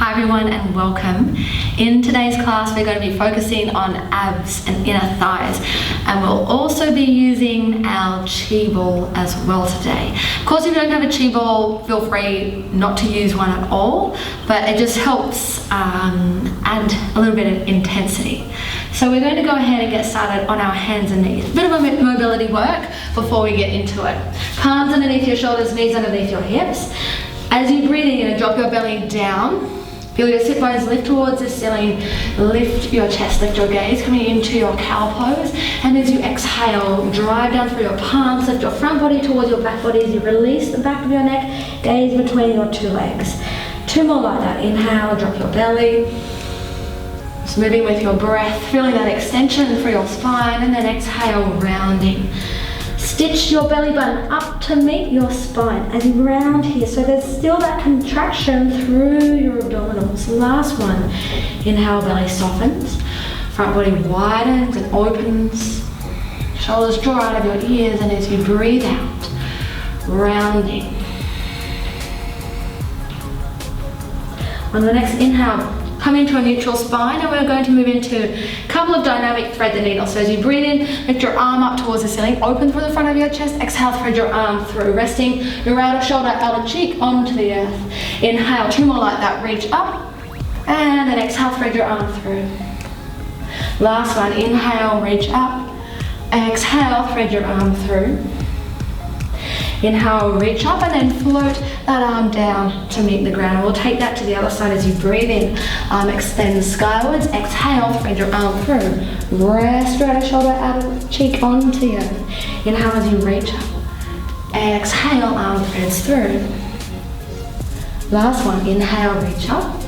Hi everyone and welcome. In today's class we're going to be focusing on abs and inner thighs, and we'll also be using our chi ball as well today. Of course, if you don't have a chi ball, feel free not to use one at all, but it just helps add a little bit of intensity. So we're going to go ahead and get started on our hands and knees. A bit of a mobility work before we get into it. Palms underneath your shoulders, knees underneath your hips. As you breathe in, you're going to drop your belly down. Feel your sit bones lift towards the ceiling, lift your chest, lift your gaze, coming into your cow pose. And as you exhale, drive down through your palms, lift your front body towards your back body as you release the back of your neck, gaze between your two legs. Two more like that. Inhale, drop your belly. Just moving with your breath, feeling that extension through your spine, and then exhale, rounding. Stitch your belly button up to meet your spine as you round here. So there's still that contraction through your abdominals. Last one. Inhale, belly softens. Front body widens and opens. Shoulders draw out of your ears, and as you breathe out, rounding. On the next inhale, come into a neutral spine, and we're going to move into a couple of dynamic thread the needle. So as you breathe in, lift your arm up towards the ceiling, open through the front of your chest, exhale, thread your arm through, resting your outer shoulder, outer cheek onto the earth. Inhale, two more like that, reach up, and then exhale, thread your arm through. Last one, inhale, reach up, exhale, thread your arm through. Inhale, reach up, and then float that arm down to meet the ground. We'll take that to the other side as you breathe in. Arm extends skywards. Exhale, thread your arm through. Rest your outer shoulder, outer cheek onto the earth. Inhale as you reach up. Exhale, arm threads through. Last one. Inhale, reach up.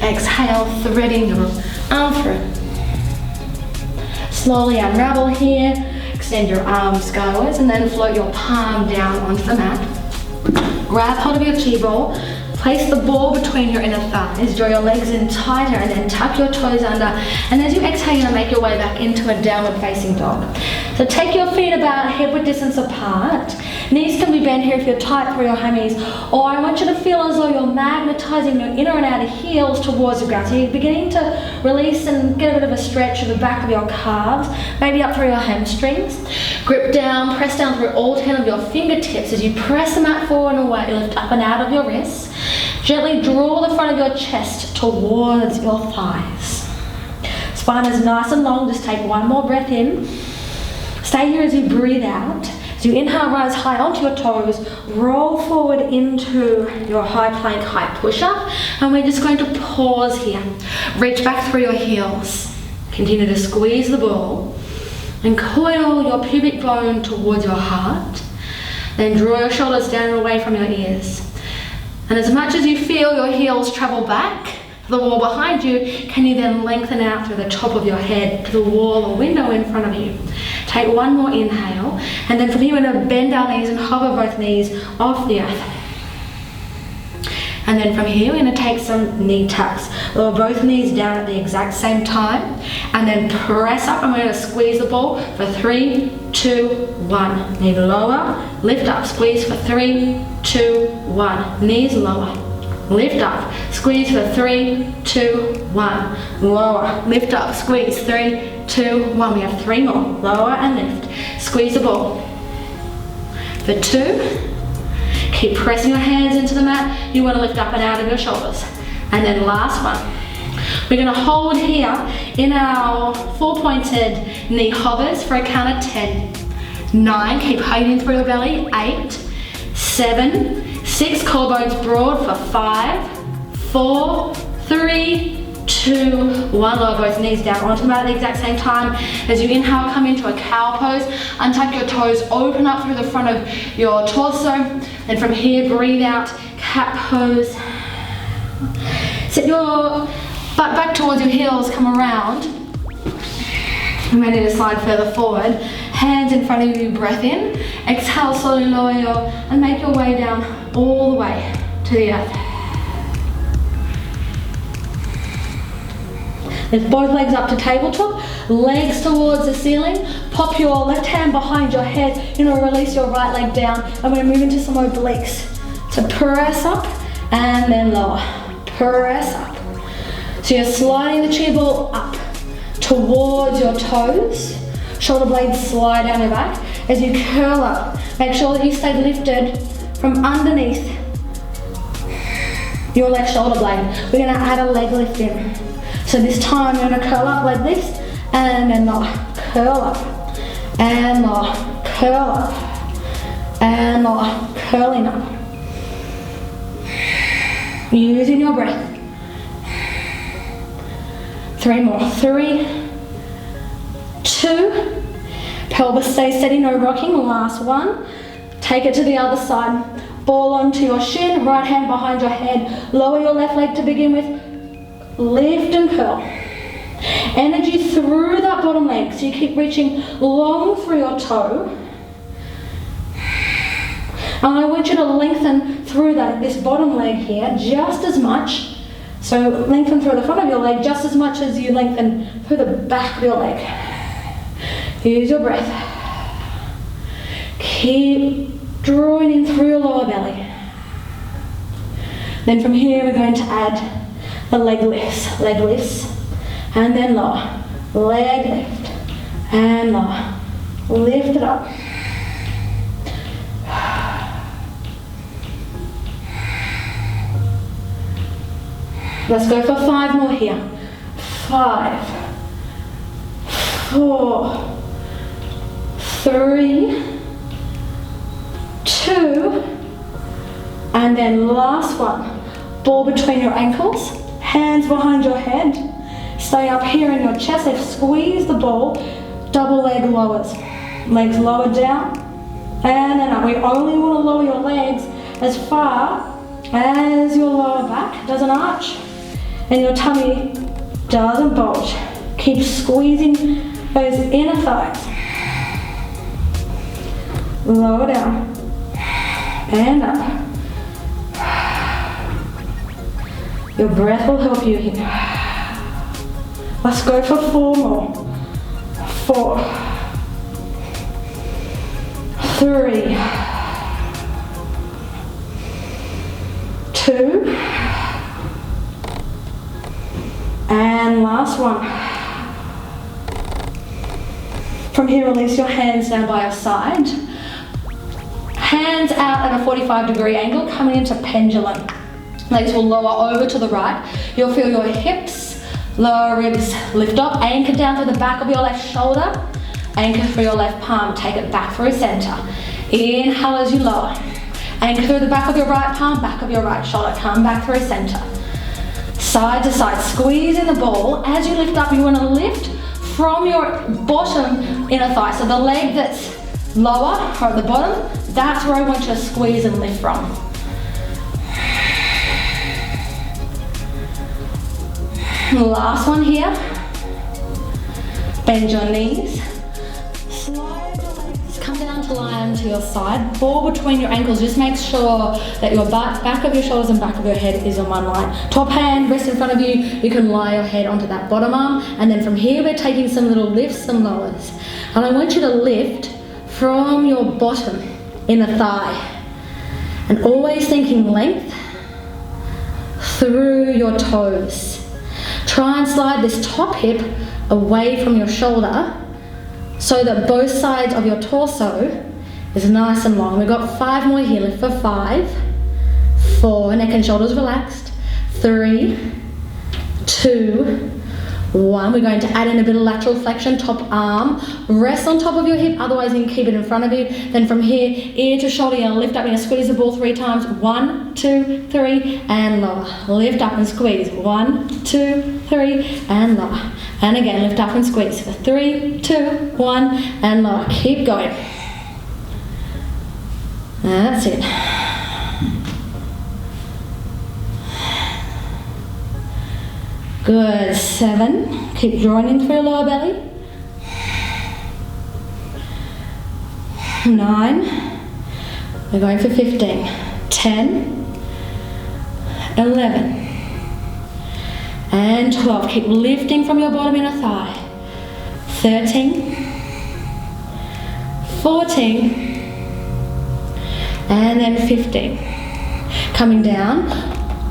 Exhale, threading your arm through. Slowly unravel here. Extend your arms skywards, and then float your palm down onto the mat. Grab hold of your chi ball, place the ball between your inner thighs, draw your legs in tighter, and then tuck your toes under. And as you exhale, you're going to make your way back into a downward facing dog. So take your feet about hip-width distance apart. Knees can be bent here if you're tight through your hammies, or I want you to feel as though you're magnetizing your inner and outer heels towards the ground. So you're beginning to release and get a bit of a stretch of the back of your calves, maybe up through your hamstrings. Grip down, press down through all 10 of your fingertips. As you press the mat forward and away, lift up and out of your wrists. Gently draw the front of your chest towards your thighs. Spine is nice and long, just take one more breath in. Stay here as you breathe out. As you inhale, rise high onto your toes, roll forward into your high plank, high push-up, and we're just going to pause here. Reach back through your heels. Continue to squeeze the ball, and coil your pubic bone towards your heart. Then draw your shoulders down and away from your ears. And as much as you feel your heels travel back to the wall behind you, can you then lengthen out through the top of your head to the wall or window in front of you. Take one more inhale, and then from here we're going to bend our knees and hover both knees off the earth. And then from here we're going to take some knee tucks. Lower both knees down at the exact same time, and then press up, and we're going to squeeze the ball for 3, 2, 1. Knee lower, lift up, squeeze for 3, 2, 1. Knees lower, lift up, squeeze for 3, 2, 1. Lower, lift up, squeeze, 3, 2, 1. We have 3 more. Lower and lift. Squeeze the ball for 2. Keep pressing your hands into the mat. You want to lift up and out of your shoulders. And then last one. We're going to hold here in our 4-pointed knee hovers for a count of 10. 9, keep hugging through your belly. 8, 7, 6, collarbones broad for 5, 4, 3, 2, 1. Lower both knees down onto the mat at the exact same time. As you inhale, come into a cow pose. Untuck your toes, open up through the front of your torso. And from here, breathe out, cat pose. Sit your butt back towards your heels, come around. You may need to slide further forward. Hands in front of you, breath in. Exhale, slowly lower and make your way down all the way to the earth. Lift both legs up to tabletop, legs towards the ceiling. Pop your left hand behind your head. You're going to release your right leg down. I'm going to move into some obliques. So press up and then lower. press up. So you're sliding the chi ball up towards your toes. Shoulder blades slide down your back. As you curl up, make sure that you stay lifted from underneath your left shoulder blade. We're gonna add a leg lift in. So this time you're gonna curl up like this, and then lower, curl up, and lower, curl up, and lower, curling up. Using your breath. 3 more. 3, 2, pelvis stays steady, no rocking. Last one. Take it to the other side. Ball onto your shin, right hand behind your head. Lower your left leg to begin with. Lift and curl. Energy through that bottom leg, so you keep reaching long through your toe. And I want you to lengthen through this bottom leg here just as much. So lengthen through the front of your leg just as much as you lengthen through the back of your leg. Use your breath. Keep drawing in through your lower belly. Then from here we're going to add the leg lifts, and then lower. Leg lift, and lower. Lift it up. Let's go for 5 more here. 5, 4, 3, 2, and then last one. Ball between your ankles, hands behind your head. Stay up here in your chest. Lift, squeeze the ball. Double leg lowers. Legs lower down, and then up. We only want to lower your legs as far as your lower back doesn't arch and your tummy doesn't bulge. Keep squeezing those inner thighs. Lower down and up. Your breath will help you here. Let's go for 4 more. 4, 3, 2, and last one. From here, release your hands down by your side. Hands out at a 45-degree angle, coming into pendulum. Legs will lower over to the right. You'll feel your hips, lower ribs lift up. Anchor down through the back of your left shoulder. Anchor through your left palm. Take it back through center. Inhale as you lower. Anchor through the back of your right palm, back of your right shoulder. Come back through center. Side to side, squeezing the ball. As you lift up, you want to lift from your bottom inner thigh. So the leg that's lower or at the bottom, that's where I want you to squeeze and lift from. Last one here. Bend your knees. Slide your legs. Come down to lie onto your side. Ball between your ankles. Just make sure that your back of your shoulders and back of your head is on one line. Top hand, rest in front of you. You can lie your head onto that bottom arm. And then from here, we're taking some little lifts, some lowers. And I want you to lift from your bottom inner thigh. And always thinking length through your toes. Try and slide this top hip away from your shoulder so that both sides of your torso is nice and long. We've got 5 more here. Lift for 5, 4, neck and shoulders relaxed, 3, 2, 1. We're going to add in a bit of lateral flexion, top arm. Rest on top of your hip, otherwise you can keep it in front of you. Then from here, ear to shoulder, you're going to lift up, you're going to squeeze the ball 3 times. 1, 2, 3, and lower. Lift up and squeeze. 1, 2, 3, and lower. And again, lift up and squeeze. 3, 2, 1, and lower. Keep going. That's it. Good. 7. Keep drawing in through your lower belly. 9. We're going for 15. 10. 11. And 12. Keep lifting from your bottom inner thigh. 13. 14. And then 15. Coming down.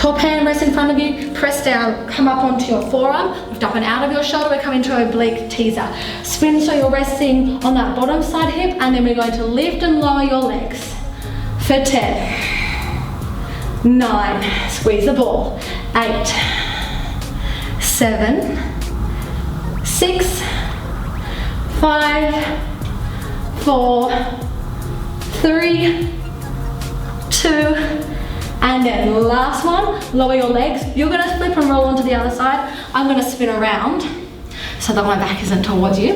Top hand rests in front of you, press down, come up onto your forearm, lift up and out of your shoulder, we come into oblique teaser. Spin so you're resting on that bottom side hip, and then we're going to lift and lower your legs for 10, 9, squeeze the ball, 8, 7, 6, 5, 4, 3, 2, and then last one, lower your legs. You're gonna flip and roll onto the other side. I'm gonna spin around so that my back isn't towards you.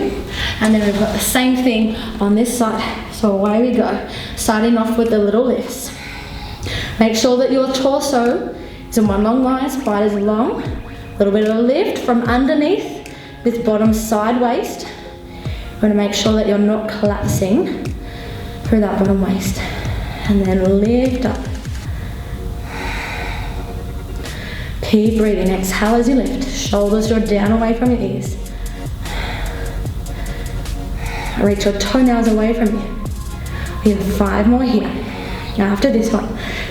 And then we've got the same thing on this side. So away we go, starting off with the little lifts. Make sure that your torso is in one long line, spine is long. A little bit of a lift from underneath with bottom side waist. We're gonna make sure that you're not collapsing through that bottom waist. And then lift up. Keep breathing, exhale as you lift. Shoulders draw down away from your ears. Reach your toenails away from you. We have 5 more here. After this one,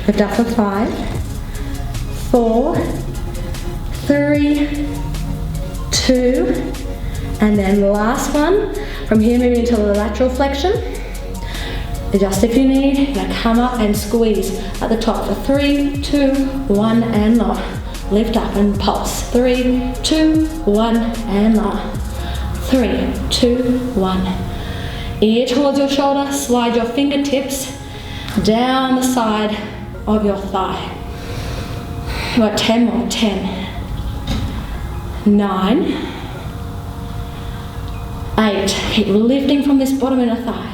lift up for 5, 4, 3, 2, and then last one. From here, moving into the lateral flexion. Adjust if you need. You're gonna come up and squeeze at the top for 3, 2, 1, and lower. Lift up and pulse. 3, 2, 1, and lower. 3, 2, 1. Ear towards your shoulder, slide your fingertips down the side of your thigh. You've got 10 more. 10, 9, 8. Keep lifting from this bottom inner thigh.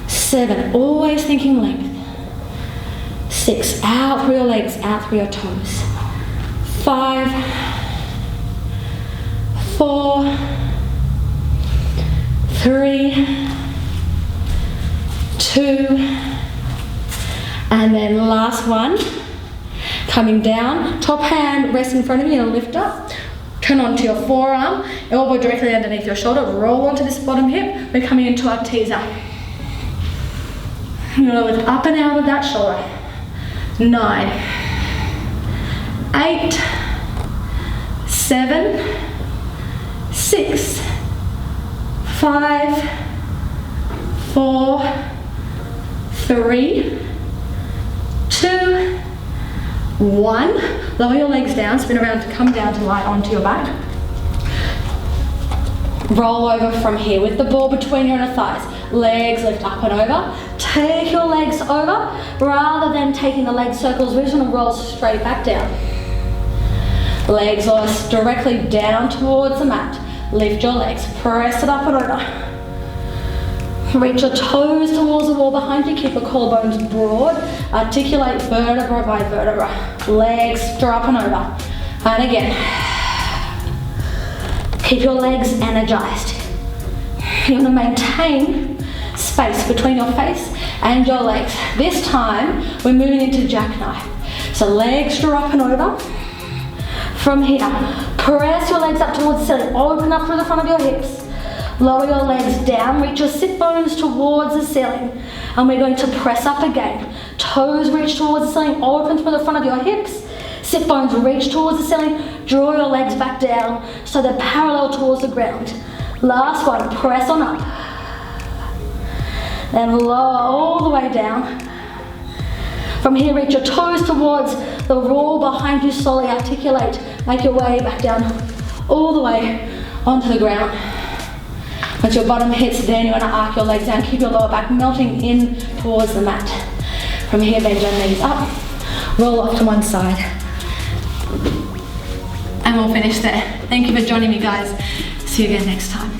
7, always thinking length. 6, out through your legs, out through your toes. 5, 4, 3, 2, and then last one. Coming down, top hand rests in front of you and lift up. Turn onto your forearm, elbow directly underneath your shoulder, roll onto this bottom hip. We're coming into our teaser. You're gonna lift up and out of that shoulder. 9, 8, 7, 6, 5, 4, 3, 2, 1. Lower your legs down, spin around to come down to lie onto your back. Roll over from here with the ball between your inner thighs. Legs lift up and over. Take your legs over. Rather than taking the leg circles, we're just going to roll straight back down. Legs are directly down towards the mat. Lift your legs, press it up and over. Reach your toes towards the wall behind you. Keep your collarbones broad. Articulate vertebra by vertebra. Legs draw up and over. And again. Keep your legs energized. You're going to maintain space between your face and your legs. This time, we're moving into jackknife. So legs draw up and over. From here, press your legs up towards the ceiling. Open up through the front of your hips. Lower your legs down. Reach your sit bones towards the ceiling. And we're going to press up again. Toes reach towards the ceiling. Open through the front of your hips. Sit bones reach towards the ceiling. Draw your legs back down so they're parallel towards the ground. Last one, press on up. Then lower all the way down. From here, reach your toes towards the wall behind you. Slowly articulate. Make your way back down all the way onto the ground. Once your bottom hits, then you're going to arc your legs down. Keep your lower back melting in towards the mat. From here, bend your knees up. Roll off to one side. And we'll finish there. Thank you for joining me, guys. See you again next time.